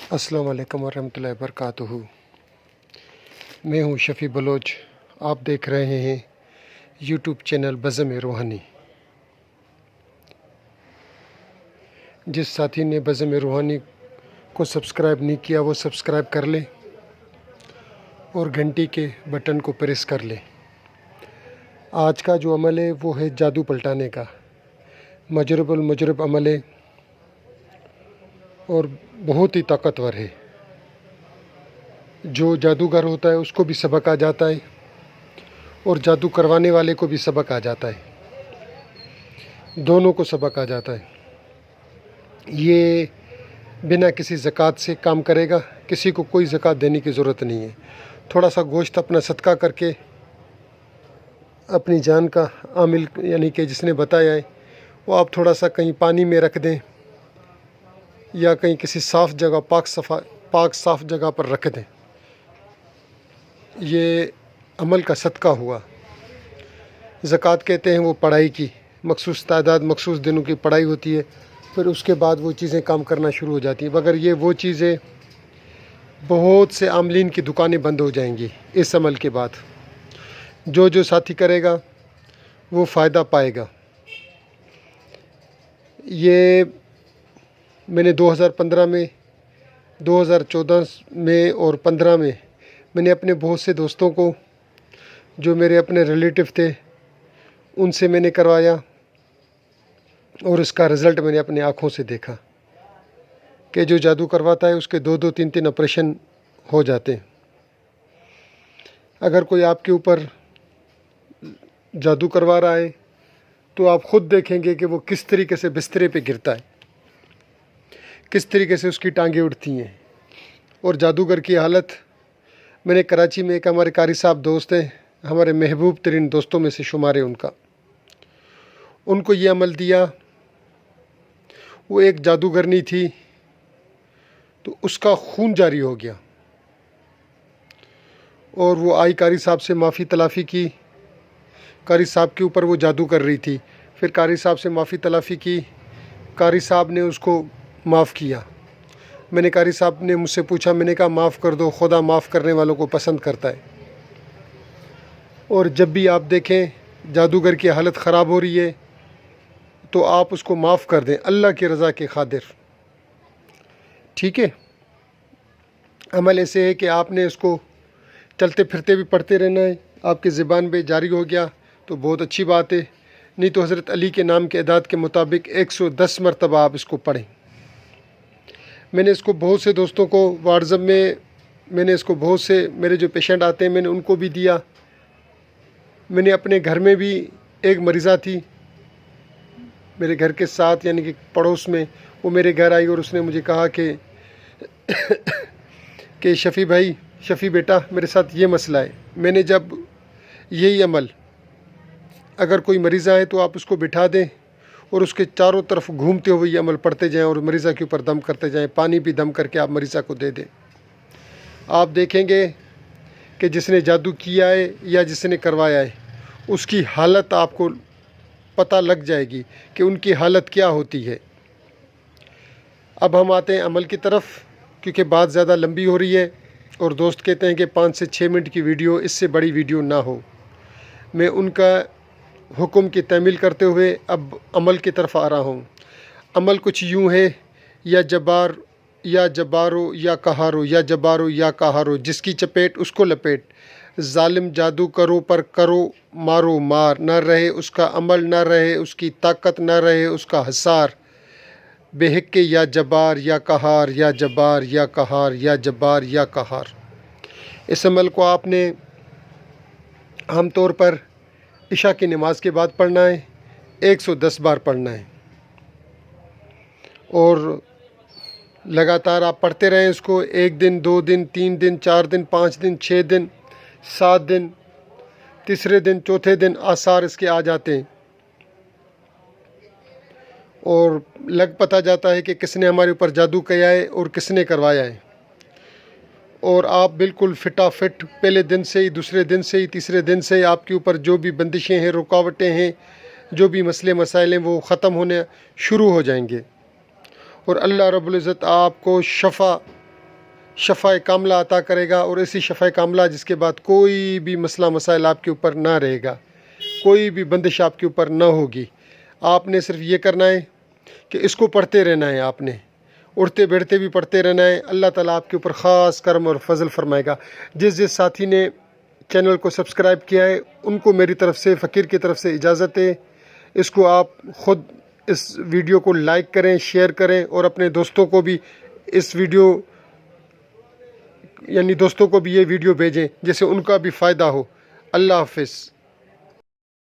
अस्सलाम वालेकुम वरहमतुल्लाहि वबरकातुहू। मैं हूँ शफ़ी बलोच। आप देख रहे हैं यूट्यूब चैनल बज़म रूहानी। जिस साथी ने बज़म रूहानी को सब्सक्राइब नहीं किया वो सब्सक्राइब कर ले और घंटी के बटन को प्रेस कर ले। आज का जो अमल है वो है जादू पलटाने का। मजरबुल मुजरब अमल है और बहुत ही ताकतवर है। जो जादूगर होता है उसको भी सबक आ जाता है और जादू करवाने वाले को भी सबक आ जाता है, दोनों को सबक आ जाता है। ये बिना किसी ज़कात से काम करेगा, किसी को कोई ज़कात देने की ज़रूरत नहीं है। थोड़ा सा गोश्त अपना सदका करके अपनी जान का आमिल यानी कि जिसने बताया है वो आप थोड़ा सा कहीं पानी में रख दें या कहीं किसी साफ़ जगह पाक साफ़ जगह पर रख दें। ये अमल का सदका हुआ। ज़कात कहते हैं वो पढ़ाई की मखसूस तादाद मखसूस दिनों की पढ़ाई होती है, फिर उसके बाद वो चीज़ें काम करना शुरू हो जाती हैं। मगर ये वो चीज़ें, बहुत से आमलीन की दुकानें बंद हो जाएंगी इस अमल के बाद। जो साथी करेगा वो फ़ायदा पाएगा। ये मैंने 2015 में, 2014 में और 15 में मैंने अपने बहुत से दोस्तों को, जो मेरे अपने रिलेटिव थे, उनसे मैंने करवाया और इसका रिज़ल्ट मैंने अपनी आँखों से देखा कि जो जादू करवाता है उसके 2-2, 3-3 ऑपरेशन हो जाते हैं। अगर कोई आपके ऊपर जादू करवा रहा है तो आप ख़ुद देखेंगे कि वो किस तरीके से बिस्तरे पे गिरता है, किस तरीके से उसकी टांगें उठती हैं। और जादूगर की हालत, मैंने कराची में एक हमारे कारी साहब दोस्त हैं, हमारे महबूब तरीन दोस्तों में से शुमार है उनका, उनको ये अमल दिया। वो एक जादूगरनी थी तो उसका खून जारी हो गया और वो आई कारी साहब से माफ़ी तलाफ़ी की। कारी साहब के ऊपर वो जादू कर रही थी, फिर कारी साहब से माफ़ी तलाफ़ी की, कारी साहब ने उसको माफ़ किया। मैंने कारी साहब ने मुझसे पूछा, मैंने कहा माफ़ कर दो, खुदा माफ़ करने वालों को पसंद करता है। और जब भी आप देखें जादूगर की हालत ख़राब हो रही है तो आप उसको माफ़ कर दें, अल्लाह की रज़ा के खातिर। ठीक है। अमल ऐसे है कि आपने इसको चलते फिरते भी पढ़ते रहना है। आपकी ज़बान पे जारी हो गया तो बहुत अच्छी बात है, नहीं तो हज़रत अली के नाम के अदाद के मुताबिक 110 मरतबा आप इसको पढ़ें। मैंने इसको बहुत से दोस्तों को व्हाट्सएप में, मैंने इसको बहुत से मेरे जो पेशेंट आते हैं मैंने उनको भी दिया। मैंने अपने घर में भी, एक मरीज़ा थी मेरे घर के साथ यानी कि पड़ोस में, वो मेरे घर आई और उसने मुझे कहा कि शफ़ी भाई, शफ़ी बेटा, मेरे साथ ये मसला है। मैंने जब यही अमल, अगर कोई मरीज़ा है तो आप उसको बिठा दें और उसके चारों तरफ घूमते हुए ये अमल पढ़ते जाएं और मरीज़ा के ऊपर दम करते जाएं, पानी भी दम करके आप मरीज़ा को दे दें। आप देखेंगे कि जिसने जादू किया है या जिसने करवाया है उसकी हालत आपको पता लग जाएगी कि उनकी हालत क्या होती है। अब हम आते हैं अमल की तरफ, क्योंकि बात ज़्यादा लंबी हो रही है और दोस्त कहते हैं कि 5 से 6 मिनट की वीडियो, इससे बड़ी वीडियो ना हो। मैं उनका हुक्म की तामील करते हुए अब अमल की तरफ आ रहा हूँ। अमल कुछ यूँ है, या जबार या जबारो या कहारो, या जबारो या कहारो, जिसकी चपेट उसको लपेट, जालिम जादू करो पर करो मारो मार, न रहे उसका अमल, न रहे उसकी ताकत, न रहे उसका हसार, बेहक या जबार या कहार, या जबार या कहार, या जबार या कहार। इस अमल को आपने आम तौर पर इशा की नमाज के बाद पढ़ना है, 110 बार पढ़ना है और लगातार आप पढ़ते रहें इसको। 1 दिन, 2 दिन, 3 दिन, 4 दिन, 5 दिन, 6 दिन, 7 दिन, तीसरे दिन, चौथे दिन आसार इसके आ जाते हैं और लग पता जाता है कि किसने हमारे ऊपर जादू किया है और किसने करवाया है। और आप बिल्कुल फिटाफिट पहले दिन से ही, दूसरे दिन से ही, तीसरे दिन से ही आपके ऊपर जो भी बंदिशें हैं, रुकावटें हैं, जो भी मसले मसाइल हैं वो ख़त्म होने शुरू हो जाएंगे और अल्लाह रब्बुल इज़्ज़त आपको शफ़ा शफ़ाए कामला अता करेगा, और ऐसी शफ़ाए कामला जिसके बाद कोई भी मसला मसाइल आपके ऊपर ना रहेगा, कोई भी बंदिश आपके ऊपर ना होगी। आपने सिर्फ ये करना है कि इसको पढ़ते रहना है, आपने उठते बैठते भी पढ़ते रहना है। अल्लाह ताला आपके ऊपर ख़ास करम और फजल फरमाएगा। जिस साथी ने चैनल को सब्सक्राइब किया है उनको मेरी तरफ़ से, फ़कीर की तरफ़ से इजाज़त है। इसको आप ख़ुद इस वीडियो को लाइक करें, शेयर करें, और अपने दोस्तों को भी इस वीडियो दोस्तों को भी ये वीडियो भेजें जिससे उनका भी फ़ायदा हो। अल्लाह हाफ़िज़।